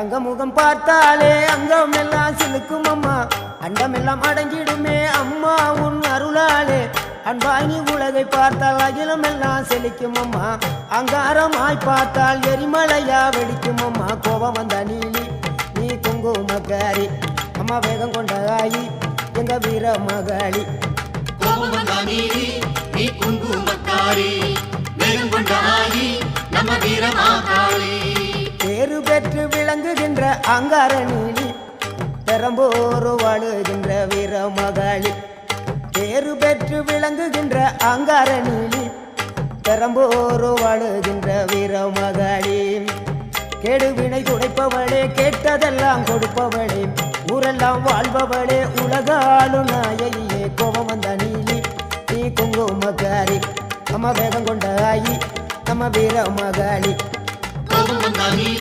தங்க முகம் பார்த்தாலே அங்கம் எல்லாம் சிலுக்கும் அம்மா அண்டமெல்லாம் அடங்கிடுமே அம்மா உன் அருளாலே அன்பாய் நீ உலகை பார்த்தால் அகிலம் எல்லாம் செழிக்கும் அம்மா அங்காரமாய் பார்த்தால் எரிமலையா வெடிக்கும் அம்மா கோபம் வந்த நீலி நீ குங்குமக்காரி அம்மா வேகம் கொண்ட ஆயி எங்க வீர மகாளி கோபம் வந்த நீலி நீ குங்குமக்காரி வேகம் கொண்ட ஆயி நம்ம வீர மகாளி பேரு பெற்று விளங்குகின்ற அங்கார நீலி பெரம்போர் வாழுகின்ற வீர மகாளி பேரு பெற்று விளங்குகின்ற அங்கார நீலி பெரம்போர் வாழுகின்ற வீர மகாளி கேடுவினை துடைப்பவளே கேட்டதெல்லாம் கொடுப்பவளே ஊரெல்லாம் வாழ்பவளே உலகாலும் நாயகியே கோபம் வந்த நீலி நீ குங்குமக்காரி நம்ம வேகம் கொண்ட ஆயி நம்ம வீர மகாளி கோபம் வந்த நீலி